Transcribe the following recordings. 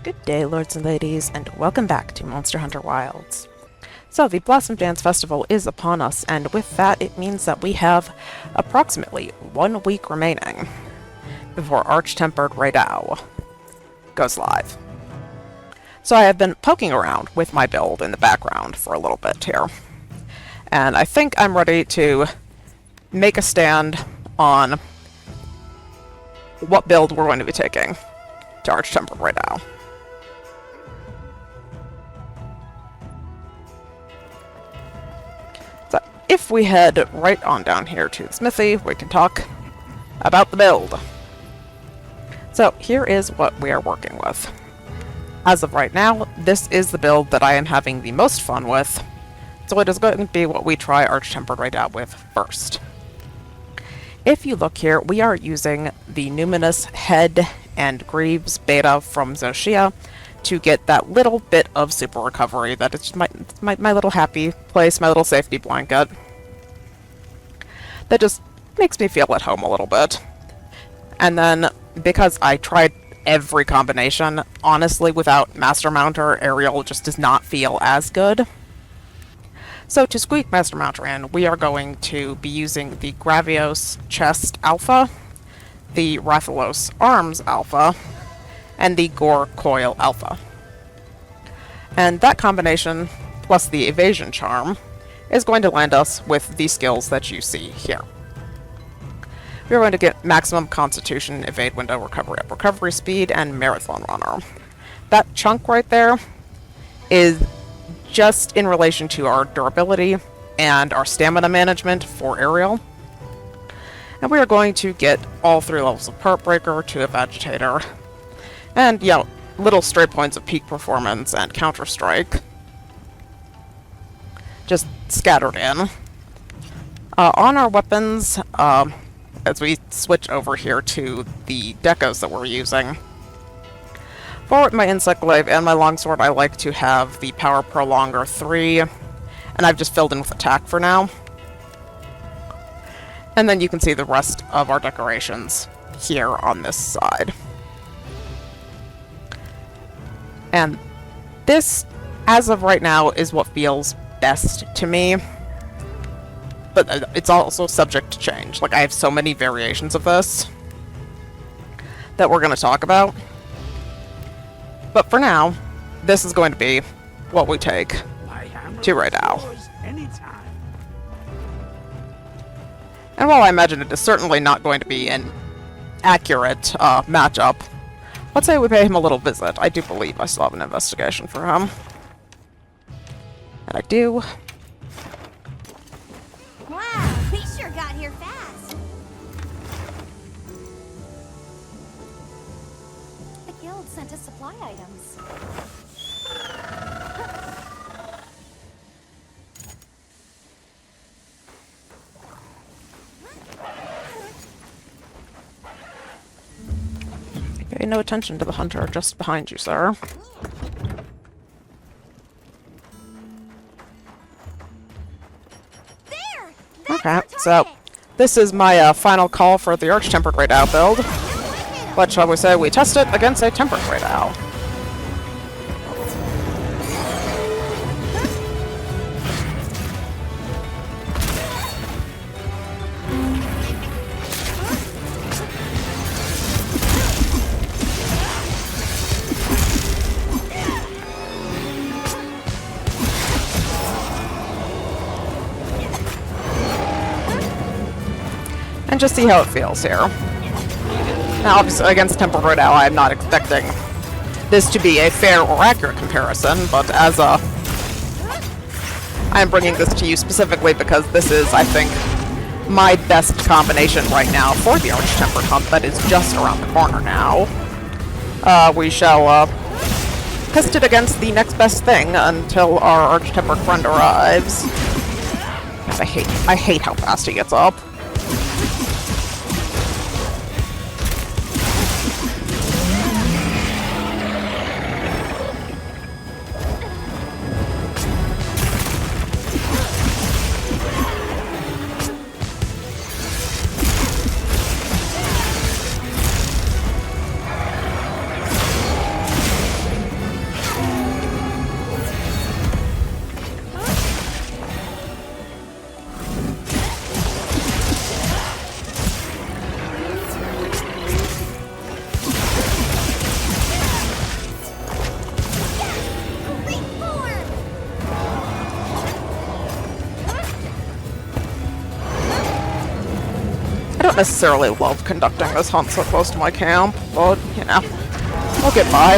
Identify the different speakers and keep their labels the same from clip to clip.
Speaker 1: Good day, lords and ladies, and welcome back to Monster Hunter Wilds. So, the Blossom Dance Festival is upon us, and with that, it means that we have approximately 1 week remaining before Arch-Tempered Rey Dau goes live. So I have been poking around with my build in the background for a little bit here, and I think I'm ready to make a stand on what build we're going to be taking to Arch-Tempered Rey Dau. So if we head right on down here to the smithy, we can talk about the build. So here is what we are working with. As of right now, this is the build that I am having the most fun with, so it is going to be what we try Arch-Tempered Rey Dau with first. If you look here, we are using the Numinous Head and Greaves beta from Zoh Shia to get that little bit of super recovery that is my little happy place, my little safety blanket. That just makes me feel at home a little bit. And then, because I tried every combination, honestly, without Master Mounter, Aerial just does not feel as good. So to squeak Master Mounter in, we are going to be using the Gravios Chest Alpha, the Rathalos Arms Alpha, and the Gore Coil Alpha. And that combination, plus the Evasion Charm, is going to land us with the skills that you see here. We're going to get Maximum Constitution, Evade Window, Recovery Up Recovery Speed, and Marathon Runner. That chunk right there is just in relation to our durability and our stamina management for Aerial. And we are going to get all 3 levels of Perp Breaker to a Vegetator. And, you know, little stray points of peak performance and Counter-Strike just scattered in. On our weapons, as we switch over here to the decos that we're using, for my Insect Glaive and my Longsword, I like to have the Power Prolonger 3, and I've just filled in with Attack for now. And then you can see the rest of our decorations here on this side. And this, as of right now, is what feels best to me. But it's also subject to change. Like, I have so many variations of this that we're going to talk about. But for now, this is going to be what we take to Rey Dau. And while I imagine it is certainly not going to be an accurate matchup, let's say we pay him a little visit. I do believe I still have an investigation for him. And I do.
Speaker 2: Wow, we sure got here fast. The guild sent us supply items.
Speaker 1: Pay no attention to the hunter just behind you, sir. Okay, so this is my final call for the Arch-Tempered Rey Dau build. But shall we say we test it against a Tempered Rey Dau. And just see how it feels here. Now, obviously, against Tempered Rey Dau, I'm not expecting this to be a fair or accurate comparison, but as a... I'm bringing this to you specifically because this is, I think, my best combination right now for the Arch-Tempered hunt that is just around the corner now. We shall test it against the next best thing until our Arch-Tempered friend arrives. God, I hate how fast he gets up. necessarily love conducting this hunt so close to my camp, but, you know, I'll get by.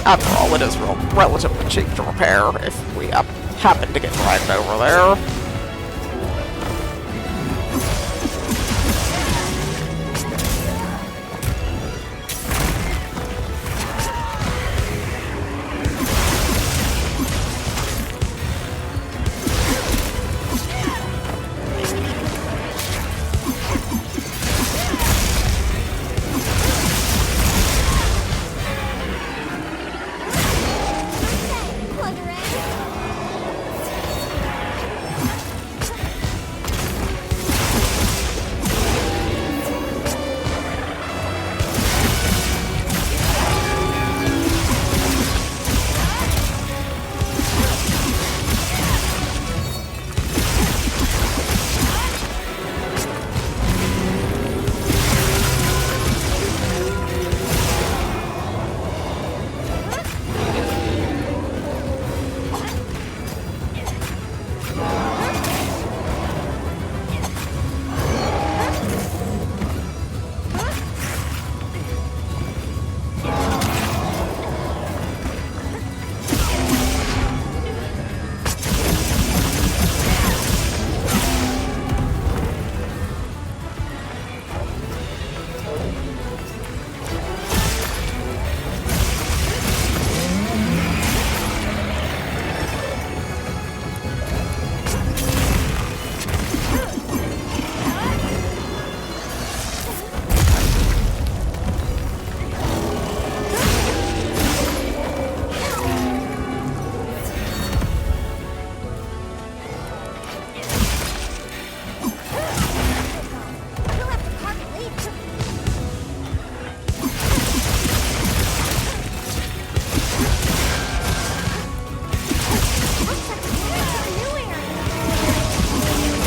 Speaker 1: After all, it is relatively cheap to repair if we happen to get dragged over there.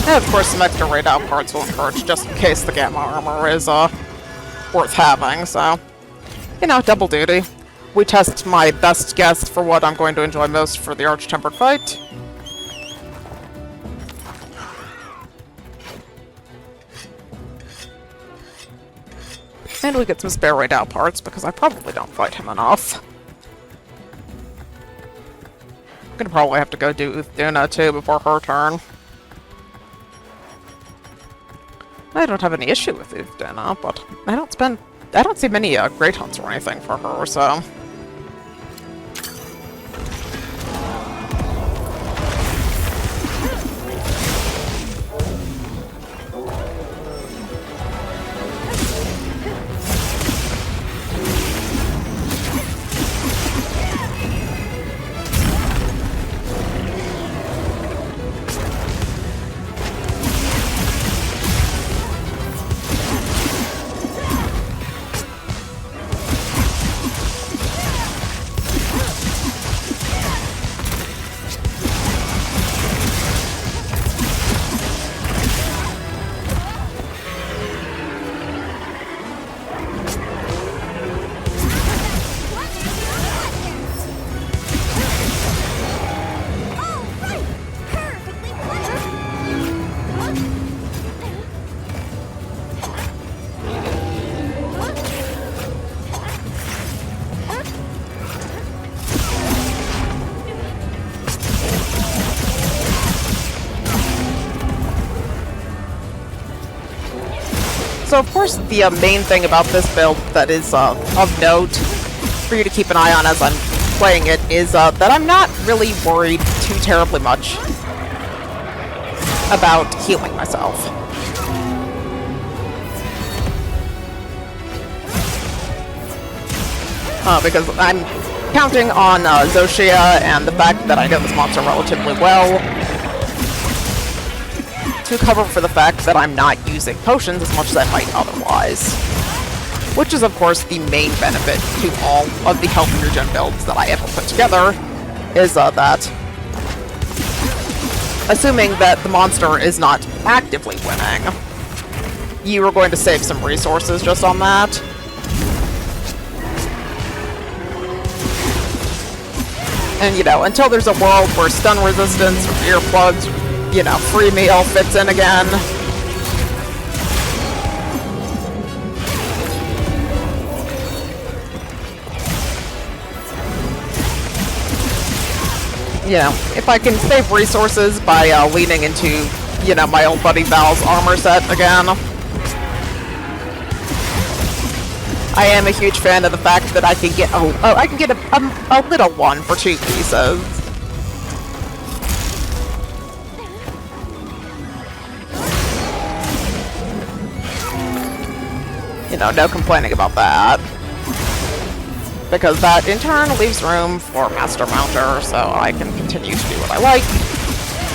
Speaker 1: And of course, some extra Rey Dau parts will encourage just in case the Gamma armor is worth having, so, you know, double duty. We test my best guess for what I'm going to enjoy most for the Arch-Tempered fight. And we get some spare Rey Dau parts, because I probably don't fight him enough. I'm gonna probably have to go do Duna too before her turn. I don't have any issue with Duna, but I don't see many great hunts or anything for her, so. So of course the main thing about this build that is of note for you to keep an eye on as I'm playing it is that I'm not really worried too terribly much about healing myself. Because I'm counting on Zoh Shia and the fact that I know this monster relatively well to cover for the fact that I'm not using potions as much as I might otherwise. Which is, of course, the main benefit to all of the health regen builds that I ever put together, is that, assuming that the monster is not actively winning, you are going to save some resources just on that. And, you know, until there's a world where stun resistance or earplugs you know, free meal fits in again. You know, if I can save resources by leaning into, you know, my old buddy Val's armor set again. I am a huge fan of the fact that I can get I can get a little one for 2 pieces. You know, no complaining about that. Because that, in turn, leaves room for Master Mounter, so I can continue to do what I like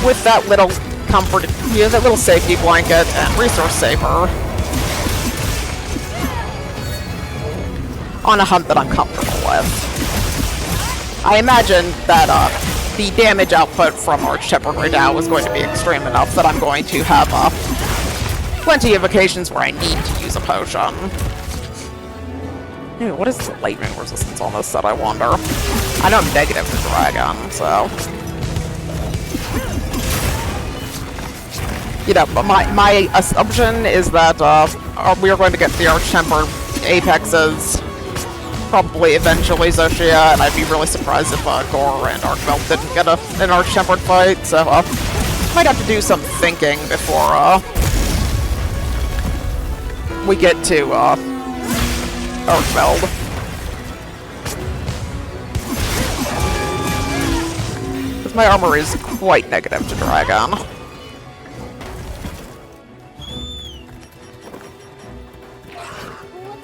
Speaker 1: with that little comfort, you know, that little safety blanket and resource saver on a hunt that I'm comfortable with. I imagine that the damage output from Arch-Tempered Rey Dau is going to be extreme enough that I'm going to have plenty of occasions where I need to use a potion. Dude, what is the lightning resistance on this set, I wonder? I know I'm negative to Dragon, so... You know, but my assumption is that we are going to get the Arch-Tempered Apexes probably eventually Zoh Shia, and I'd be really surprised if Gore and Archbelt didn't get an Arch-Tempered fight, so might have to do some thinking before we get to Archbelt. Because my armor is quite negative to Dragon.
Speaker 2: Looks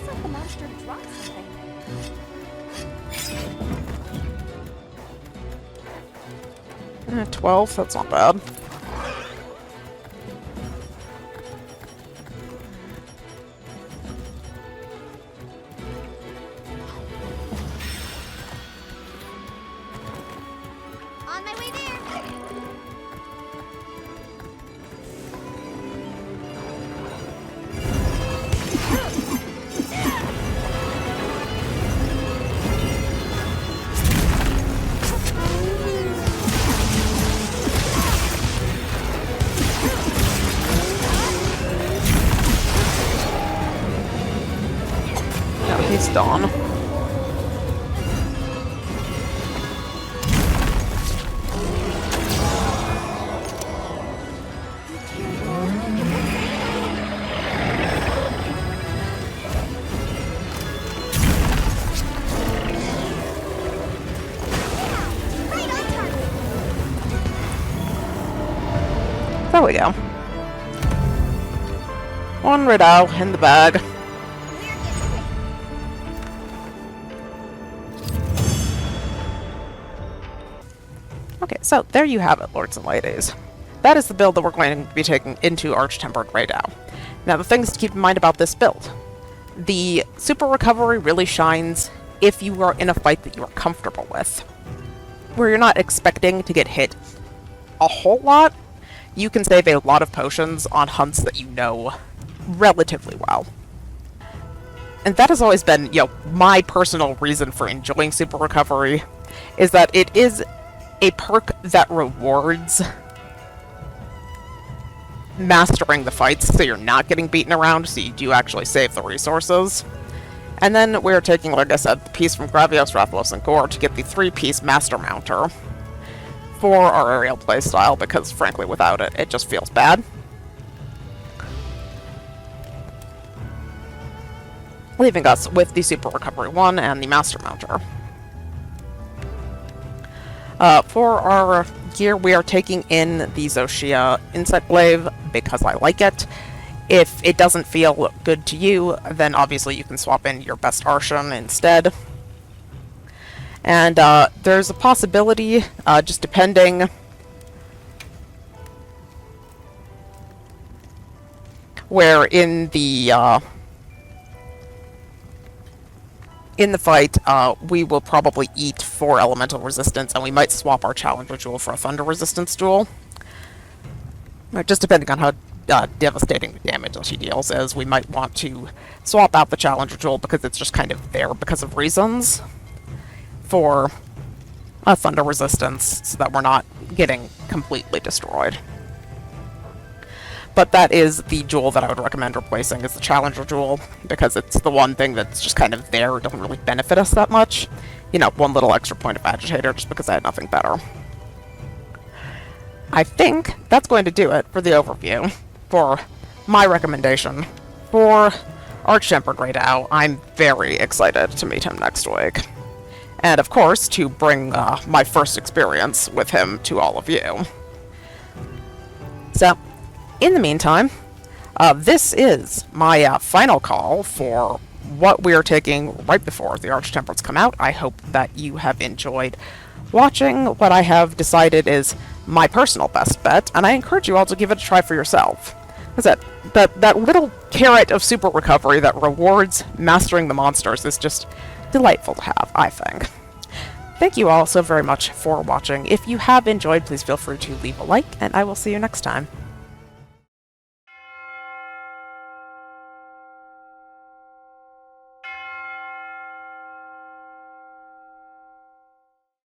Speaker 2: like the monster dropped something.
Speaker 1: 12, that's not bad.
Speaker 2: On my way there.
Speaker 1: Yeah, he's done. There we go. 1 Rey Dau in the bag. Okay, so there you have it, lords and ladies. That is the build that we're going to be taking into Arch-Tempered Rey Dau. Now, the things to keep in mind about this build. The super recovery really shines if you are in a fight that you are comfortable with. Where you're not expecting to get hit a whole lot, you can save a lot of potions on hunts that you know relatively well. And that has always been, you know, my personal reason for enjoying super recovery, is that it is a perk that rewards mastering the fights, so you're not getting beaten around, so you do actually save the resources. And then we're taking, like I said, the piece from Gravios, Rathalos, and Gore to get the 3-piece Master Mounter for our aerial playstyle, because frankly without it, it just feels bad. Leaving us with the Super Recovery 1 and the Master Mounter. For our gear, we are taking in the Zoh Shia Insect Glaive because I like it. If it doesn't feel good to you, then obviously you can swap in your best Arshan instead. And there's a possibility, just depending where in the fight, we will probably eat 4 elemental resistance, and we might swap our Challenger Jewel for a Thunder Resistance Jewel. Just depending on how devastating the damage she deals is, we might want to swap out the Challenger Jewel because it's just kind of there because of reasons for a Thunder Resistance, so that we're not getting completely destroyed. But that is the jewel that I would recommend replacing, is the Challenger jewel, because it's the one thing that's just kind of there. It doesn't really benefit us that much. You know, one little extra point of agitator just because I had nothing better. I think that's going to do it for the overview for my recommendation for Arch-Tempered Rey Dau. I'm very excited to meet him next week. And of course, to bring my first experience with him to all of you. So, in the meantime, this is my final call for what we are taking right before the Arch-Tempereds come out. I hope that you have enjoyed watching what I have decided is my personal best bet, and I encourage you all to give it a try for yourself. Is that little carrot of super recovery that rewards mastering the monsters is just delightful to have, I think. Thank you all so very much for watching. If you have enjoyed, please feel free to leave a like, and I will see you next time.